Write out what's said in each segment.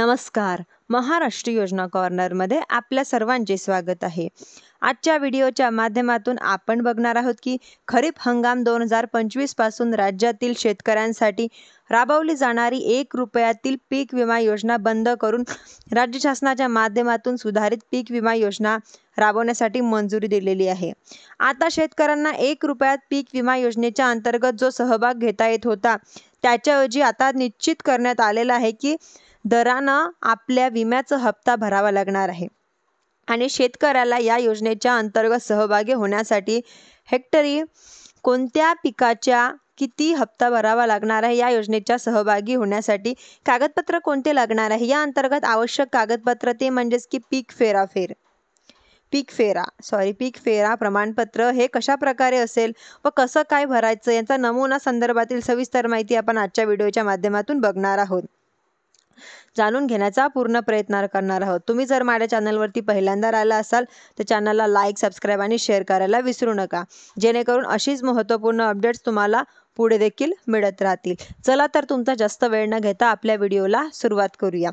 नमस्कार. महाराष्ट्र योजना कॉर्नरमध्ये आपल्या सर्वांचे स्वागत आहे. आजच्या व्हिडिओच्या माध्यमातून आपण बघणार आहोत की खरीप हंगाम 2025 पासून राज्यातील शेतकऱ्यांसाठी राबवली जाणारी 1 रुपयातील पीक विमा योजना बंद करून राज्य शासनाच्या माध्यमातून सुधारित पीक विमा योजना राबवण्यासाठी मंजुरी दिलेली आहे. आता शेतकऱ्यांना 1 रुपयात पीक विमा योजनेच्या अंतर्गत जो सहभाग घेता येत होता त्याच्याऐवजी आता निश्चित करण्यात आलेलं आहे की दरानं आपल्या विम्याचा हप्ता भरावा लागणार आहे आणि शेतकऱ्याला या योजनेच्या अंतर्गत सहभागी होण्यासाठी हेक्टरी कोणत्या पिकाच्या किती हप्ता भरावा लागणार आहे, या योजनेच्या सहभागी होण्यासाठी कागदपत्र कोणते लागणार आहे, या अंतर्गत आवश्यक कागदपत्र ते म्हणजेच की पीक फेरा प्रमाणपत्र हे कशा प्रकारे असेल व कसं काय भरायचं याचा नमुना संदर्भातील सविस्तर माहिती आपण आजच्या व्हिडिओच्या माध्यमातून बघणार आहोत, जाणून घेण्याचा पूर्ण प्रयत्न करणार आहोत. तुम्ही जर माझ्या चॅनलवरती पहिल्यांदा आला असाल तर चॅनलला लाईक, सबस्क्राईब आणि शेअर करायला विसरू नका, जेणेकरून अशीच महत्त्वपूर्ण अपडेट्स तुम्हाला पुढे देखील मिळत राहतील. चला तर तुमचा जास्त वेळ न घेता आपल्या व्हिडिओला सुरुवात करूया.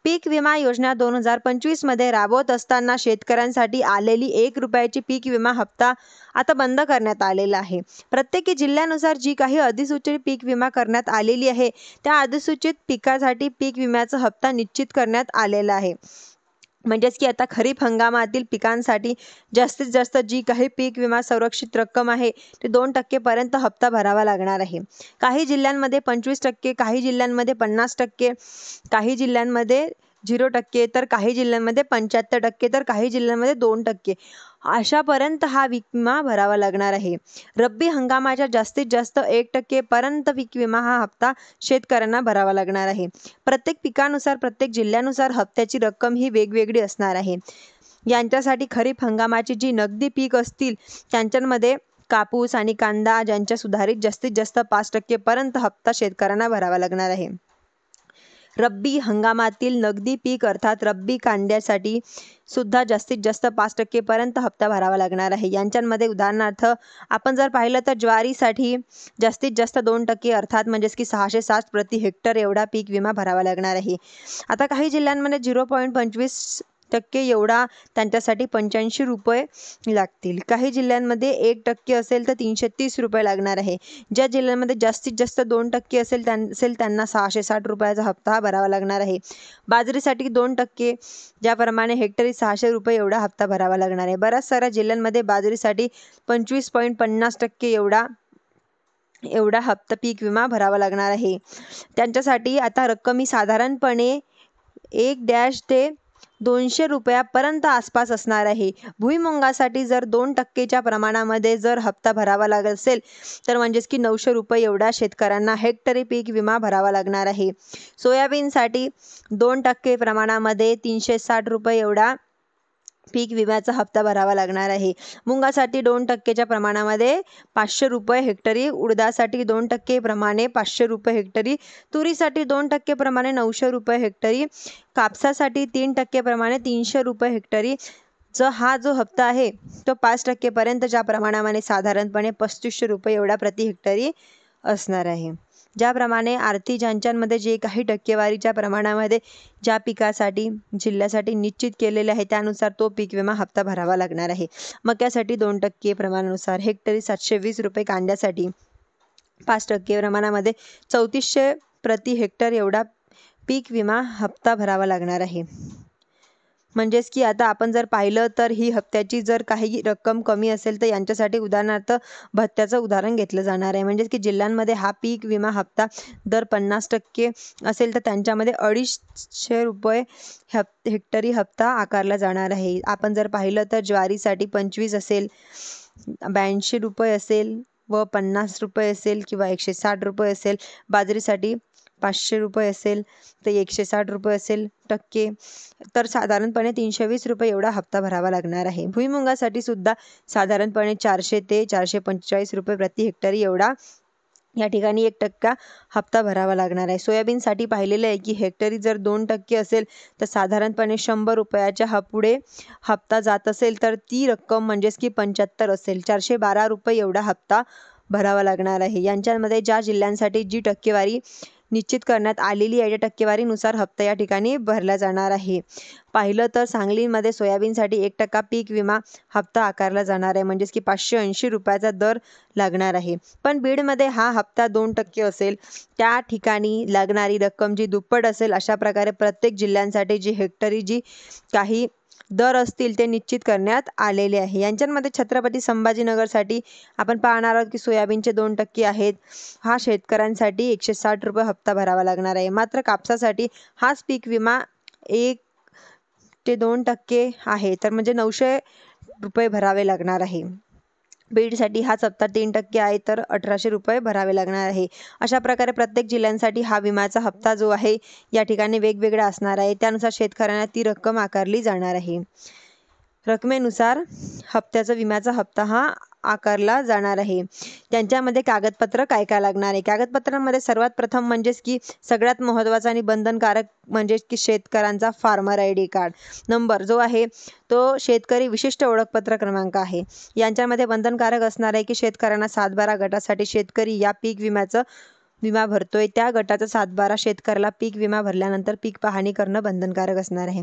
पीक विमा योजना 2025 मध्ये राबवत असताना शेतकऱ्यांसाठी आलेली 1 रुपयाची पीक विमा हप्ता आता बंद करण्यात आलेला आहे. प्रत्येक जिल्ह्यानुसार जी काही अधिसूचित पीक विमा करण्यात आलेली आहे त्या अधिसूचित पिकासाठी पीक विम्याचा हप्ता निश्चित करण्यात आलेला आहे. म्हणजेच की आता खरीप हंगामातील पिकांसाठी जास्तीत जास्त जी काही पीक विमा संरक्षित रक्कम आहे ते 2% पर्यंत हप्ता भरावा लागणार आहे. काही जिल्ह्यांमध्ये 25%, काही जिल्ह्यांमध्ये 50%, काही जिल्ह्यांमध्ये 0%, तर काही जिल्ह्यांमध्ये 75%, तर काही जिल्ह्यांमध्ये 2%, अशापर्यंत हा विमा भरावा लागणार आहे. रब्बी हंगामाच्या जास्तीत जास्त 1% पर्यंत पीक विमा हा हप्ता शेतकऱ्यांना भरावा लागणार आहे. प्रत्येक पिकानुसार, प्रत्येक जिल्ह्यानुसार हप्त्याची रक्कम ही वेगवेगळी असणार आहे. यांच्यासाठी खरीप हंगामाची जी नगदी पीक असतील त्यांच्यामध्ये कापूस आणि कांदा ज्यांच्या सुधारित जास्तीत जास्त 5% पर्यंत हप्ता शेतकऱ्यांना भरावा लागणार आहे. रब्बी हंगामातील नगदी पीक अर्थात रब्बी कांद्यासाठी सुद्धा जास्तीत जास्त 5% पर्यंत हप्ता भरावा लागणार आहे. यांच्यामध्ये उदाहरणार्थ आपण जर पाहिलं तर ज्वारीसाठी जास्तीत जास्त 2% अर्थात म्हणजेच की 660 प्रति हेक्टर एवढा पीक विमा भरावा लागणार आहे. आता काही जिल्ह्यांमध्ये 0.25% एवढा त्यांच्यासाठी 85 रुपये लागतील. काही जिल्ह्यांमध्ये 1% असेल तर 330 रुपये लागणार आहे. ज्या जिल्ह्यांमध्ये जास्तीत जास्त 2% असेल त्यांना 660 रुपयाचा हप्ता भरावा लागणार आहे. बाजरीसाठी 2%, ज्याप्रमाणे हेक्टरी 600 रुपये एवढा हप्ता भरावा लागणार आहे. बऱ्याच साऱ्या जिल्ह्यांमध्ये बाजरीसाठी 25.50% एवढा हप्ता पीक विमा भरावा लागणार आहे. त्यांच्यासाठी आता रक्कम ही साधारणपणे 1 ते 200 रुपयापर्यंत आसपास असणार आहे. भुईमुगासाठी जर 2%च्या प्रमाणामध्ये जर हप्ता भरावा लागत असेल तर म्हणजेच की 900 रुपये एवढा शेतकऱ्यांना हेक्टरी पीक विमा भरावा लागणार आहे. सोयाबीनसाठी 2% प्रमाणामध्ये 360 रुपये एवढा पीक विम्याचा हप्ता भरावा लागणार आहे. मुगासाठी 2%च्या प्रमाणामध्ये 500 रुपये हेक्टरी, उडदासाठी 2% प्रमाणे 500 रुपये हेक्टरी, तुरीसाठी 2% प्रमाणे 900 रुपये हेक्टरी, कापसासाठी 3% प्रमाणे 300 रुपये हेक्टरी. हा जो हप्ता आहे तो 5% पर्यंतच्या प्रमाणामध्ये साधारणपणे 3500 रुपये एवढा प्रति हेक्टरी असणार आहे. ज्याप्रमाणे आर्थिक ज्यांच्यामध्ये जे काही टक्केवारीच्या प्रमाणामध्ये ज्या पिकासाठी जिल्ह्यासाठी निश्चित केलेले आहे त्यानुसार तो पीक विमा हप्ता भरावा लागणार आहे. मक्यासाठी 2% प्रमाणानुसार हेक्टरी 720 रुपये, कांद्यासाठी 5% प्रमाणामध्ये 3400 प्रति हेक्टर एवढा पीक विमा हप्ता भरावा लागणार आहे. म्हणजेच की आता आपण जर पाहिलं तर ही हप्त्याची जर काही रक्कम कमी असेल तर यांच्यासाठी उदाहरणार्थ भत्त्याचं उदाहरण घेतलं जाणार आहे. म्हणजेच की जिल्ह्यांमध्ये हा पीक विमा हप्ता दर 50% असेल तर त्यांच्यामध्ये 250 रुपये हेक्टरी हप्ता आकारला जाणार आहे. आपण जर पाहिलं तर ज्वारीसाठी 25 असेल, 82 रुपये असेल व 50 रुपये असेल किंवा 160 रुपये असेल, बाजरीसाठी 500 रुपये असेल तर 160 रुपये असेल टक्के, तर साधारणपणे 320 रुपये एवढा हप्ता भरावा लागणार आहे. भुईमुगासाठी सुद्धा साधारणपणे 400 ते 445 रुपये प्रति हेक्टरी एवढा या ठिकाणी 1% हप्ता भरावा लागणार आहे. सोयाबीनसाठी पाहिलेलं आहे की हेक्टरी जर 2% असेल तर साधारणपणे 100 रुपयाच्या पुढे हप्ता जात असेल तर ती रक्कम म्हणजेच की 75 असेल, 412 रुपये एवढा हप्ता भरावा लागणार आहे. यांच्यामध्ये ज्या जिल्ह्यांसाठी जी टक्केवारी निश्चित करण्यात आलेली आहे त्या टक्केवारीनुसार हप्ता या ठिकाणी भरला जाणार आहे. पाहिलं तर सांगलीमध्ये सोयाबीनसाठी 1% पीक विमा हप्ता आकारला जाणार आहे, म्हणजेच की 580 रुपयाचा दर लागणार आहे. पण बीडमध्ये हा हप्ता 2% असेल. त्या ठिकाणी लागणारी रक्कम जी दुप्पट असेल, अशा प्रकारे प्रत्येक जिल्ह्यांसाठी जी हेक्टरी जी काही दर असतील ते निश्चित करण्यात आलेले आहे. यांच्यामध्ये छत्रपती संभाजीनगरसाठी आपण पाहणार आहोत की सोयाबीनचे 2% आहेत. हा शेतकऱ्यांसाठी 160 रुपये हप्ता भरावा लागणार आहे. मात्र कापसासाठी हाच पीक विमा 1 ते 2% आहे, तर म्हणजे 900 रुपये भरावे लागणार आहे. बीडसाठी हाच हप्ता 3% आहे, तर 1800 रुपये भरावे लागणार आहे. अशा प्रकारे प्रत्येक जिल्ह्यांसाठी हा विम्याचा हप्ता जो आहे या ठिकाणी वेगवेगळा असणार आहे. त्यानुसार शेतकऱ्यांना ती रक्कम आकारली जाणार आहे. रकमेनुसार हप्त्याचा विम्याचा हप्ता हा आकारला जाणार आहे. त्यांच्यामध्ये कागदपत्र काय काय लागणार आहे? कागदपत्रांमध्ये सर्वात प्रथम म्हणजेच की सगळ्यात महत्त्वाचा आणि बंधनकारक म्हणजेच की शेतकऱ्यांचा फार्मर ID कार्ड नंबर जो आहे तो शेतकरी विशिष्ट ओळखपत्र क्रमांक आहे. यांच्यामध्ये बंधनकारक असणार आहे की शेतकऱ्यांना 7/12 गटासाठी शेतकरी या पीक विमा भरतोय त्या गटाचा 7/12 शेतकऱ्याला पीक विमा भरल्यानंतर पीक पाहणी करणं बंधनकारक असणार आहे.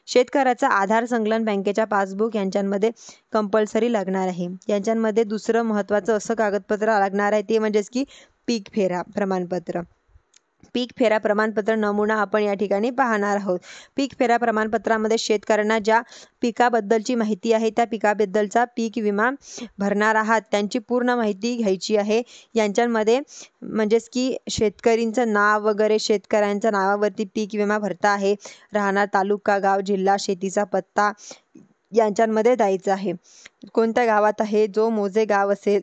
शेतकऱ्याचा आधार संकलन बँकेच्या पासबुक यांच्यामध्ये कंपल्सरी लागणार आहे. यांच्यामध्ये दुसरं महत्त्वाचं असं कागदपत्र लागणार आहे ते म्हणजेच की पीक फेरा प्रमाणपत्र. पीक फेरा प्रमाणपत्र नमुना आपण या ठिकाणी पाहणार आहोत. पीक फेरा प्रमाणपत्रामध्ये शेतकऱ्यांना ज्या पिकाबद्दलची माहिती आहे त्या पिकाबद्दलचा पीक विमा भरणार आहात त्यांची पूर्ण माहिती घ्यायची आहे. यांच्यामध्ये म्हणजेच की शेतकरींचं नाव वगैरे शेतकऱ्यांच्या नावावरती पीक विमा भरता आहे. राहणार तालुका, गाव, जिल्हा, शेतीचा पत्ता यांच्यामध्ये द्यायचं आहे. कोणत्या गावात आहे, जो मोजे गाव असेल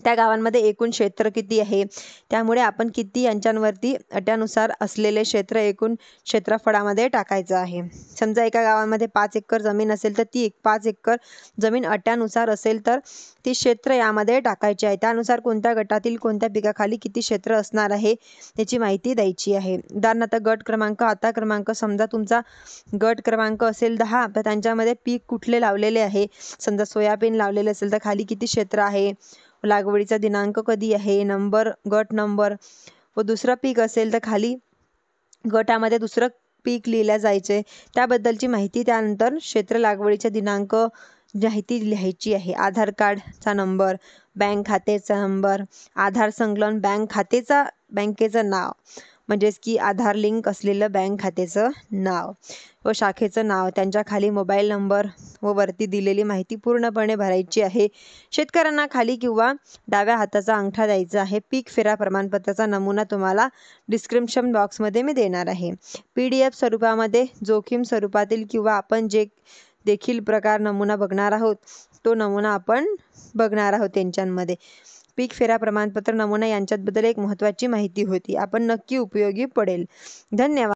त्या गावांमध्ये एकूण क्षेत्र किती आहे, त्यामुळे आपण किती यांच्यावरती अट्यानुसार असलेले क्षेत्र एकूण क्षेत्रफळामध्ये टाकायचं आहे. समजा एका गावामध्ये 5 एकर जमीन असेल तर ती 5 एकर जमीन अट्यानुसार असेल तर ती क्षेत्र यामध्ये टाकायची आहे. त्यानुसार कोणत्या गटातील कोणत्या पिकाखाली किती क्षेत्र असणार आहे त्याची माहिती द्यायची आहे. उदाहरणार्थ गट क्रमांक, आता क्रमांक. समजा तुमचा गट क्रमांक असेल 10 तर त्यांच्यामध्ये पीक कुठले लावलेले आहे. समजा सोयाबीन लावलेले असेल तर खाली किती क्षेत्र आहे, लागवडीचा दिनांक कधी आहे, नंबर, गट नंबर. व दुसरं पीक असेल तर खाली गटामध्ये दुसरं पीक लिहिल्या जायचे त्याबद्दलची माहिती. त्यानंतर क्षेत्र, लागवडीचा दिनांक माहिती लिहायची आहे. आधार कार्डचा नंबर, बँक खात्याचा नंबर, आधार संकलन बँकेचं नाव म्हणजेच की आधार लिंक असलेलं बँक खात्याचं नाव व शाखेचं नाव, त्यांच्या खाली मोबाईल नंबर व वरती दिलेली माहिती पूर्णपणे भरायची आहे. शेतकऱ्यांना खाली किंवा डाव्या हाताचा अंगठा द्यायचा आहे. पीक फेरा प्रमाणपत्राचा नमुना तुम्हाला डिस्क्रिप्शन बॉक्समध्ये मी देणार आहे. PDF स्वरूपामध्ये, जोखीम स्वरूपातील किंवा आपण जे देखील प्रकार नमुना बघणार आहोत तो नमुना आपण बघणार आहोत. त्यांच्यामध्ये पीक फेरा प्रमाणपत्र नमुना यांच्याबद्दल एक महत्त्वाची माहिती होती. आपण नक्की उपयोगी पडेल. धन्यवाद.